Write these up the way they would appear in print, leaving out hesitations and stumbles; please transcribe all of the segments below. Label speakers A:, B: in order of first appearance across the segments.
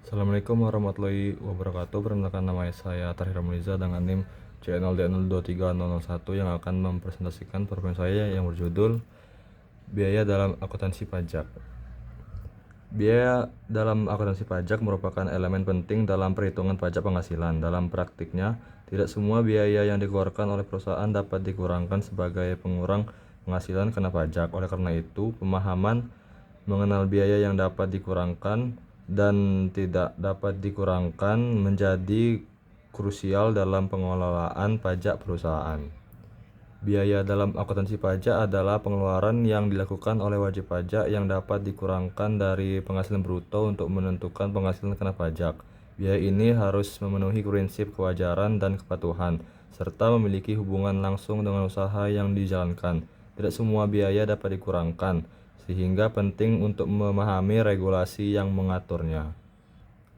A: Assalamualaikum warahmatullahi wabarakatuh. Perkenalkan, nama saya Tahir Ramliza dengan NIM CNLD023001 yang akan mempresentasikan program saya yang berjudul Biaya dalam Akuntansi Pajak. Biaya dalam akuntansi pajak merupakan elemen penting dalam perhitungan pajak penghasilan. Dalam praktiknya, tidak semua biaya yang dikeluarkan oleh perusahaan dapat dikurangkan sebagai pengurang penghasilan kena pajak. Oleh karena itu, pemahaman mengenal biaya yang dapat dikurangkan dan tidak dapat dikurangkan menjadi krusial dalam pengelolaan pajak perusahaan. Biaya dalam akuntansi pajak adalah pengeluaran yang dilakukan oleh wajib pajak yang dapat dikurangkan dari penghasilan bruto untuk menentukan penghasilan kena pajak. Biaya ini harus memenuhi prinsip kewajaran dan kepatuhan, serta memiliki hubungan langsung dengan usaha yang dijalankan. Tidak semua biaya dapat dikurangkan, sehingga penting untuk memahami regulasi yang mengaturnya.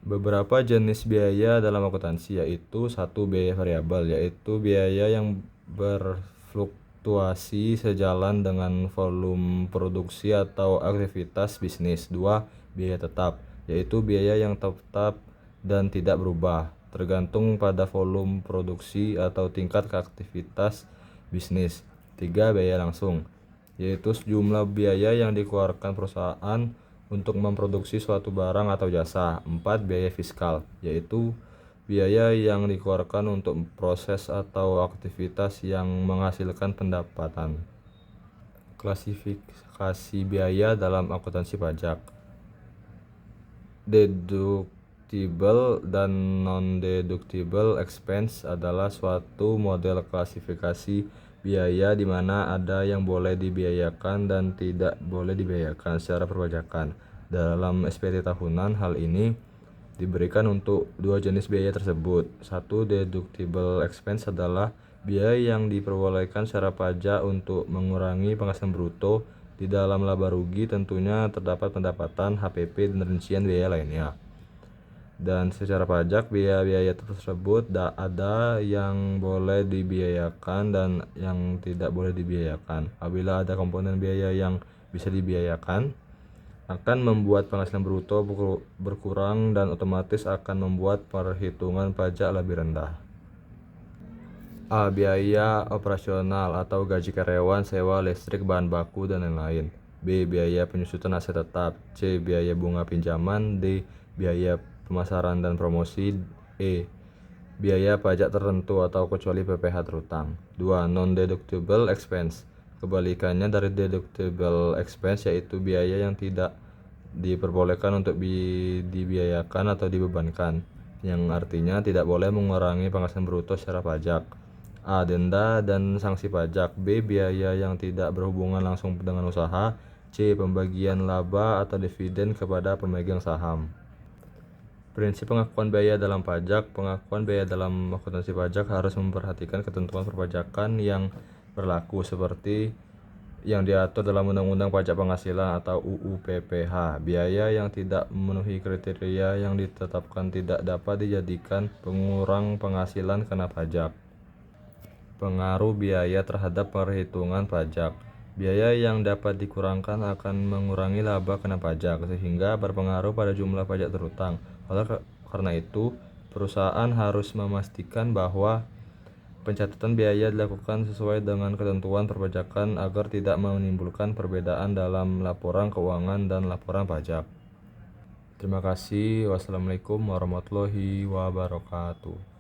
A: Beberapa jenis biaya dalam akuntansi yaitu: satu, biaya variabel, yaitu biaya yang berfluktuasi sejalan dengan volume produksi atau aktivitas bisnis. 2, biaya tetap, yaitu biaya yang tetap dan tidak berubah, tergantung pada volume produksi atau tingkat aktivitas bisnis. 3, biaya langsung, yaitu sejumlah biaya yang dikeluarkan perusahaan untuk memproduksi suatu barang atau jasa. 4, biaya fiskal, yaitu biaya yang dikeluarkan untuk proses atau aktivitas yang menghasilkan pendapatan. Klasifikasi biaya dalam akuntansi pajak: deductible dan non-deductible expense adalah suatu model klasifikasi biaya di mana ada yang boleh dibiayakan dan tidak boleh dibiayakan secara perpajakan. Dalam SPT tahunan, hal ini diberikan untuk dua jenis biaya tersebut. 1. Deductible expense adalah biaya yang diperbolehkan secara pajak untuk mengurangi penghasilan bruto. Di dalam laba rugi tentunya terdapat pendapatan, HPP, dan rincian biaya lainnya. Dan secara pajak, biaya-biaya tersebut ada yang boleh dibiayakan dan yang tidak boleh dibiayakan. Apabila ada komponen biaya yang bisa dibiayakan, akan membuat penghasilan bruto berkurang dan otomatis akan membuat perhitungan pajak lebih rendah. A. Biaya operasional atau gaji karyawan, sewa, listrik, bahan baku, dan lain-lain. B. Biaya penyusutan aset tetap. C. Biaya bunga pinjaman. D. Biaya pemasaran dan promosi. E. Biaya pajak tertentu atau kecuali PPh terutang. 2. Non-deductible expense. Kebalikannya dari deductible expense, yaitu biaya yang tidak diperbolehkan untuk dibiayakan atau dibebankan, yang artinya tidak boleh mengurangi penghasilan bruto secara pajak. A. Denda dan sanksi pajak. B. Biaya yang tidak berhubungan langsung dengan usaha. C. Pembagian laba atau dividen kepada pemegang saham. Prinsip pengakuan biaya dalam pajak. Pengakuan biaya dalam akuntansi pajak harus memperhatikan ketentuan perpajakan yang berlaku seperti yang diatur dalam Undang-Undang Pajak Penghasilan atau UU PPh. Biaya yang tidak memenuhi kriteria yang ditetapkan tidak dapat dijadikan pengurang penghasilan kena pajak. Pengaruh biaya terhadap perhitungan pajak. Biaya yang dapat dikurangkan akan mengurangi laba kena pajak, sehingga berpengaruh pada jumlah pajak terutang. Oleh karena itu, perusahaan harus memastikan bahwa pencatatan biaya dilakukan sesuai dengan ketentuan perpajakan agar tidak menimbulkan perbedaan dalam laporan keuangan dan laporan pajak. Terima kasih. Wassalamualaikum warahmatullahi wabarakatuh.